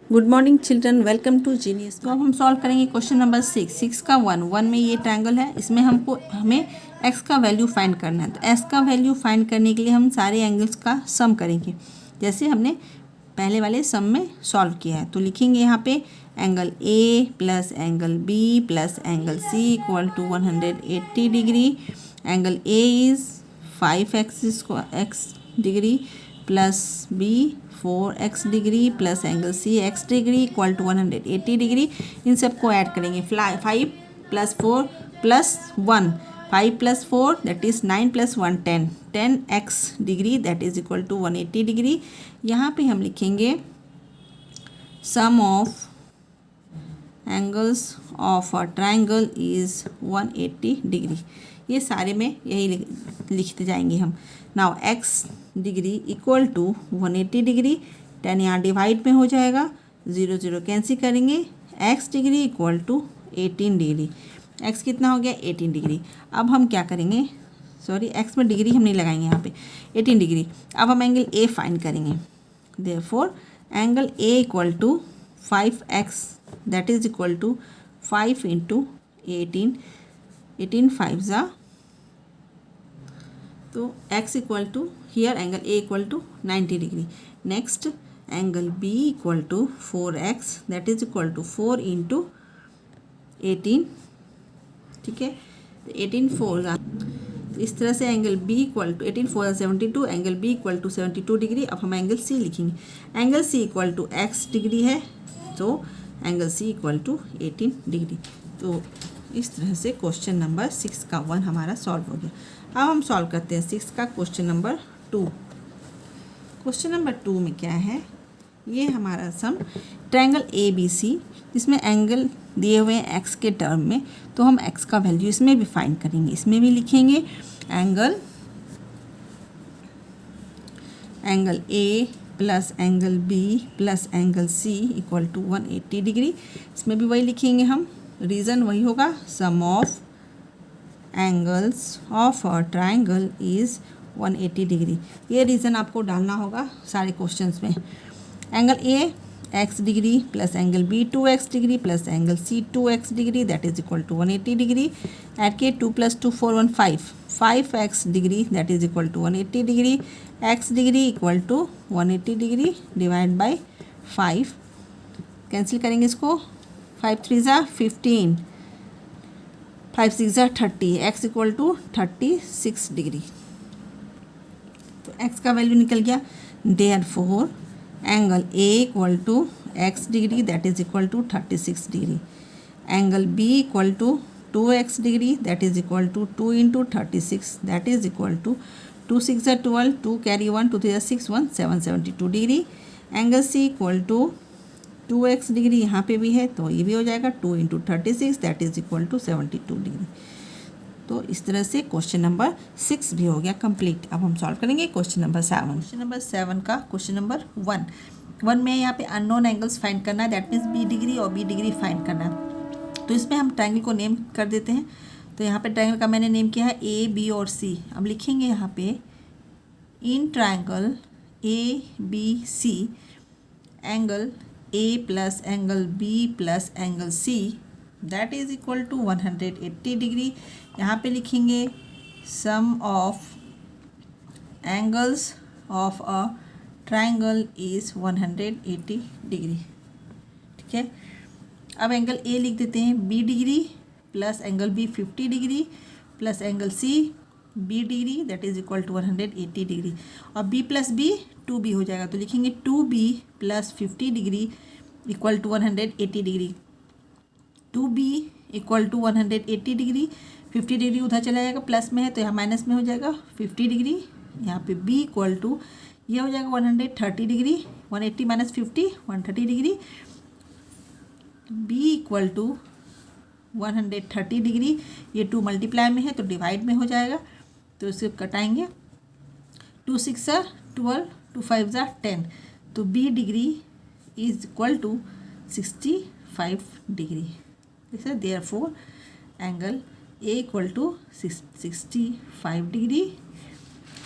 Good morning children, welcome to Genius. तो अब हम सॉल्व करेंगे क्वेश्चन नंबर 6 का 1 में ये ट्रायंगल है, इसमें हमें x का वैल्यू फाइंड करना है। तो x का वैल्यू फाइंड करने के लिए हम सारे एंगल्स का सम करेंगे, जैसे हमने पहले वाले सम में सॉल्व किया है। तो लिखेंगे यहाँ पे angle A plus angle B plus angle C equal to 180 degree. Angle A is 5x degree plus B 4x degree plus angle C x degree equal to 180 degree. इन सबको ऐड करेंगे। 5 plus 4 plus 1, 5 plus 4 that is 9 plus 1 10, 10x degree that is equal to 180 degree. यहाँ पे हम लिखेंगे sum of angles of a triangle is 180 degree. ये सारे में यही लिखते जाएंगे हम। Now x degree equal to 180 degree, 10 यहाँ डिवाइड में हो जाएगा, 0 0 कैंसिल करेंगे। x degree equal to 18 degree. x कितना हो गया? 18 डिग्री। अब हम क्या करेंगे, सॉरी x में डिग्री हम नहीं लगाएंगे यहाँ पे, 18 डिग्री। अब हम एंगल A फाइंड करेंगे। Therefore angle A equal to 5x that is equal to 5 into 18, 18 5 ज़ा, तो x equal to here angle A equal to 90 degree. Next angle B equal to 4x that is equal to 4 into 18, ठीक है। 18 4 ज़ा, तो इस तरह से angle B equal to 18 4 72, angle B equal to 72 degree. अब हम एंगल C लिखेंगे। Angle C equal to x degree है, तो angle C equal to 18 degree. तो इस तरह से क्वेश्चन नंबर 6 का 1 हमारा सॉल्व हो गया। अब हम सॉल्व करते हैं 6 का क्वेश्चन नंबर 2। क्वेश्चन नंबर 2 में क्या है, ये हमारा सम ट्रायंगल ABC, जिसमें एंगल दिए हुए हैं x के टर्म में, तो हम x का वैल्यू इसमें भी फाइंड करेंगे। इसमें भी लिखेंगे angle A plus angle B plus angle C equal to 180 degree. इसमें भी वही लिखेंगे हम, रीज़न वही होगा, sum of angles of a triangle is 180 degree. ये रीज़न आपको डालना होगा सारे क्वेश्चंस में। Angle A x degree plus angle B 2x degree plus angle C 2x degree that is equal to 180 degree. Add के 2 + 2 4 1 5x degree that is equal to 180 degree. x degree equal to 180 degree divide by 5, cancel करेंगे इसको। 5 3 ज़ा 15, 5 6 ज़ा 30, x equal to 36 degree. तो x का value निकल गया। Therefore angle A equal to x degree that is equal to 36 degree. Angle B equal to 2x degree that is equal to 2 into 36 that is equal to 2 6 ज़ा 12, 2 carry 1, 2 3 ज़ा 6 1 7 72 degree. Angle C equal to 2x degree, यहाँ पे भी है तो ये भी हो जाएगा 2 into 36 that is equal to 72 degree. तो इस तरह से क्वेश्चन नंबर 6 भी हो गया कंप्लीट। अब हम सॉल्व करेंगे क्वेश्चन नंबर 7। क्वेश्चन नंबर 7 का क्वेश्चन नंबर 1 में यहाँ पे अननोन एंगल्स फाइंड करना है, दैट मीन्स B डिग्री और B डिग्री फाइंड करना है। तो इसमें हम ट्रायंगल को नेम कर देते हैं। तो यहाँ पे ट्रायंगल का मैंने नेम किया है A B और C। अब लिखेंगे यहाँ पे in triangle ABC angle A plus angle B plus angle C that is equal to 180 degree. यहाँ पे लिखेंगे sum of angles of a triangle is 180 degree, ठीक है। अब एंगल A लिख देते हैं B degree plus angle B 50 degree plus angle C B degree that is equal to 180 degree. और B प्लस B 2B हो जाएगा, तो लिखेंगे 2B plus 50 degree equal to 180 degree. 2B equal to 180 degree, 50 degree उधर चला जाएगा, plus में है तो यहाँ माइनस में हो जाएगा 50 डिग्री। यहाँ पे B इक्वल टू ये हो जाएगा 130 degree, 180 minus 50 130 degree. B equal to 130 degree, ये 2 मल्टीप्लाई में है तो डिवाइड में हो जाएगा, तो इसे कटाएंगे। 2 6 ज़ा 12, 2 5 ज़ा 10, तो B degree is equal to 65 degree. ठीक है। Therefore angle A equal to 65 degree,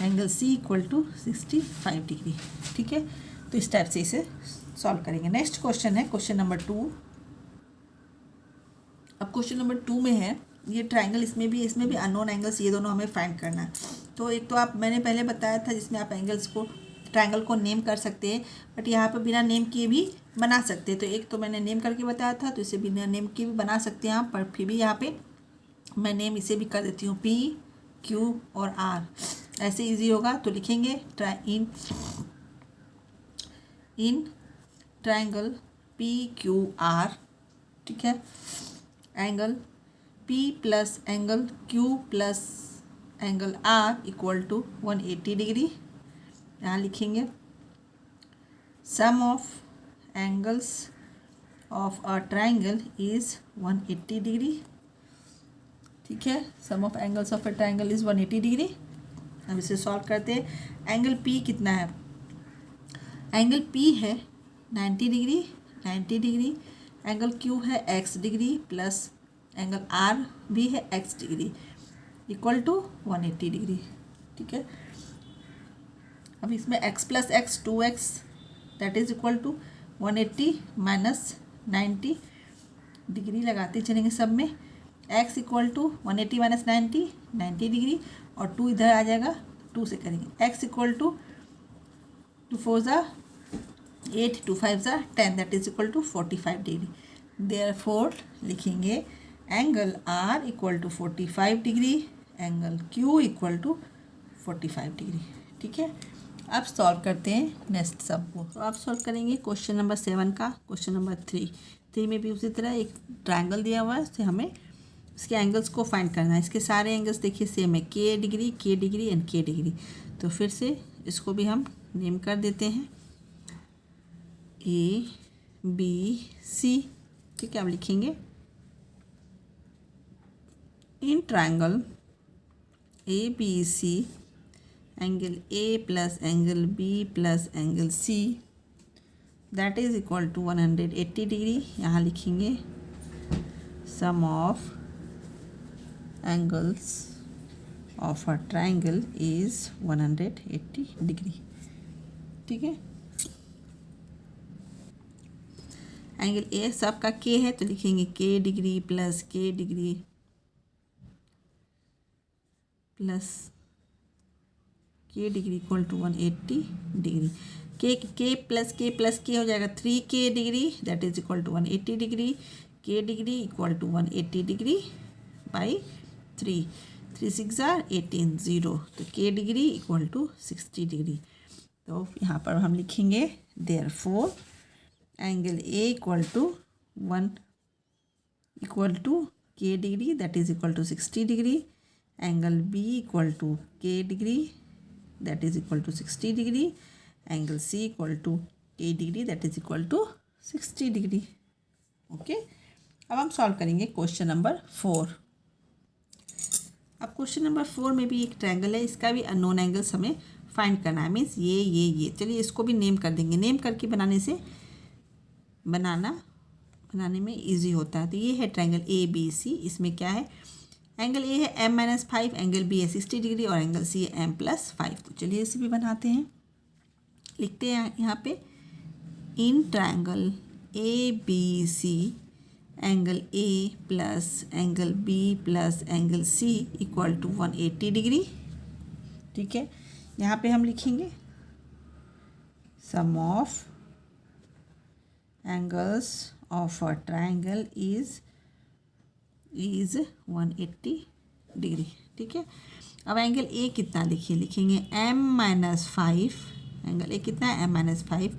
angle C equal to 65 degree, ठीक है। तो इस टाइप से इसे सॉल्व करेंगे। नेक्स्ट क्वेश्चन है क्वेश्चन नंबर 2। अब क्वेश्चन नंबर 2 में है ये ट्राइंगल, इसमें भी अननोन एंगल्स, ये दोनों हमें फाइंड करना है। तो एक तो आप मैंने पहले बताया था जिसमें आप एंगल्स को, ट्राइंगल को नेम कर सकते हैं, बट यहाँ पर बिना नेम किए भी बना सकते हैं। तो एक तो मैंने नेम करके बताया था, तो इसे बिना नेम किए भी बना सकते हैं आप, पर फिर भी यहाँ पे मैं नेम इसे भी कर देती हूँ, P, Q और R, ऐसे इजी होगा। तो लिखेंगे इन ट्राइंगल PQR, ठीक है, angle P plus angle Q plus angle R equal to 180 degree. यहाँ लिखेंगे sum of angles of a triangle is 180 degree, ठीक है। Sum of angles of a triangle is 180 degree. अब इसे सॉल्व करते हैं। एंगल P कितना है? एंगल P है 90 डिग्री। एंगल Q है x degree plus angle R भी है x degree equal to 180 degree, ठीक है। अब इसमें x plus x 2x that is equal to 180 minus 90 degree लगाते चलेंगे सब में। x equal to 180 minus 90 degree, और 2 इधर आ जाएगा, 2 से करेंगे। x इक्वल टू 2 4 ज़ा 8, 2 5 ज़ा 10 that is equal to 45 degree. Therefore लिखेंगे angle R equal to 45 degree, angle Q equal to 45 degree, ठीक है। अब सॉल्व करते हैं नेक्स्ट सब को। तो आप सॉल्व करेंगे क्वेश्चन नंबर 7 का क्वेश्चन नंबर 3 में भी उसी तरह एक ट्राइंगल दिया हुआ है, उससे हमें इसके एंगल्स को फाइंड करना है। इसके सारे एंगल्स देखिए सेम है, K degree and K degree. तो फिर से इसको भी हम नेम कर देते हैं ABC, ठीक है। अब लिखेंगे in triangle ABC angle A plus angle B plus angle C that is equal to 180 degree. यहाँ लिखेंगे sum of angles of a triangle is 180 degree, ठीक है। एंगल A सबका K है, तो लिखेंगे K degree plus K degree plus K degree equal to 180 degree. K plus K हो जाएगा 3K degree that is equal to 180 degree. K degree equal to 180 degree by 3 6 18 0, तो K degree equal to 60 degree. तो यहाँ पर हम लिखेंगे therefore angle A equal to K degree that is equal to 60 degree, angle B equal to K degree that is equal to 60 degree, angle C equal to K degree that is equal to 60 degree, okay. अब हम solve करेंगे question number 4। अब question number 4 में भी एक triangle है, इसका भी अननोन एंगल्स हमें फाइंड करना है, मीन्स ये। चलिए इसको भी नेम कर देंगे। नेम करके बनाने से बनाने में इजी होता है। तो ये है ट्रायंगल ABC। इसमें क्या है, एंगल A है m-5, एंगल B है 60 डिग्री और एंगल C है m+5। तो चलिए इसे भी बनाते हैं। लिखते हैं यहाँ पे in triangle ABC angle A plus angle B plus angle C equal to 180 degree, ठीक है। यहाँ पे हम लिखेंगे sum of angles of a triangle is 180 degree, ठीक है। अब एंगल A कितना लिखेंगे m-5, एंगल A कितना है m-5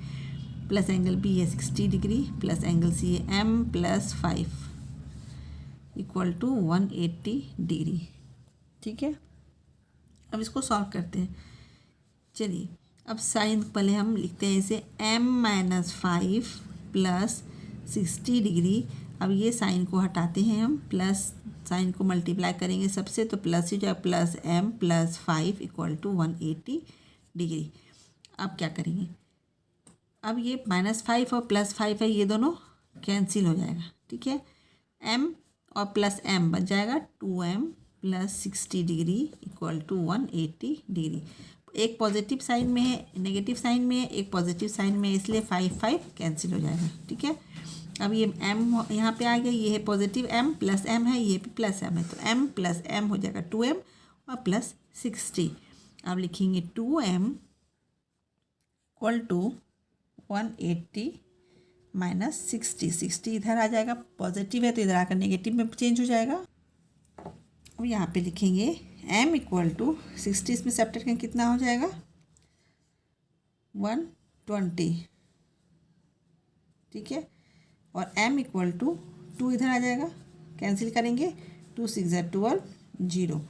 प्लस एंगल B है 60 डिग्री प्लस एंगल C है m+5 इक्वल टू 180 डिग्री, ठीक है। अब इसको सॉल्व करते हैं। चलिए अब साइन पहले हम लिखते हैं इसे m-5 प्लस 60 डिग्री। अब ये साइन को हटाते हैं हम, प्लस साइन को मल्टीप्लाई करेंगे सबसे, तो प्लस ही जाए plus m+5 equal to 180 degree. अब क्या करेंगे, अब ये -5 और +5 है, ये दोनों कैंसिल हो जाएगा, ठीक है। m और प्लस m बच जाएगा 2m plus 60 degree equal to 180 degree. एक पॉजिटिव साइन में है, नेगेटिव साइन में है, एक पॉजिटिव साइन में है, इसलिए 5 कैंसिल हो जाएगा। ठीक है, अब ये m यहाँ पे आ गया, ये है पॉजिटिव m प्लस m है, ये भी प्लस m है, तो m प्लस m हो जाएगा 2m और प्लस 60। अब लिखेंगे 2m इक्वल टू 180 माइनस 60। 60 इधर आ जाएगा, पॉजिटिव है तो इधर आकर नेगेटिव में चेंज हो जाएगा। अब यहाँ पे लिखेंगे m इक्वल टू 60, इसमें सब्ट्रैक्ट करेंगे कितना हो जाएगा 120। ठीक है, और m इक्वल टू 2 इधर आ जाएगा, कैंसिल करेंगे, 2 6 12 0,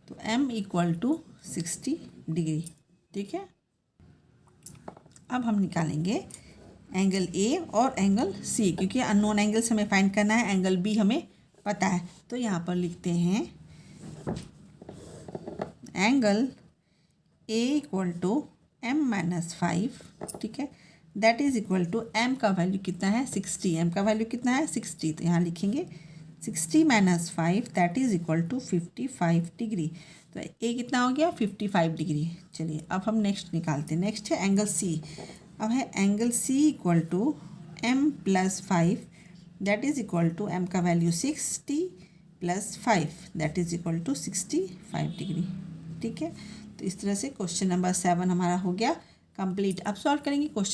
तो m इक्वल टू 60 डिग्री। ठीक है, अब हम निकालेंगे एंगल A और एंगल C, क्योंकि अननोन एंगल्स हमें फाइंड करना है, एंगल B हमें पता है। तो यहाँ पर लिखते हैं angle A equal to m minus 5। ठीक है, that is equal to m का वैल्यू कितना है 60, m का वैल्यू कितना है 60, तो यहाँ लिखेंगे 60 minus 5 that is equal to 55 degree. तो A कितना हो गया 55 डिग्री। चलिए अब हम नेक्स्ट निकालते हैं, नेक्स्ट है एंगल C। अब है angle C equal to m plus 5 that is equal to m का value 60 plus 5 that is equal to 65 degree. ठीक है, तो इस तरह से क्वेश्चन नंबर 7 हमारा हो गया कंप्लीट। अब सॉल्व करेंगे क्वेश्चन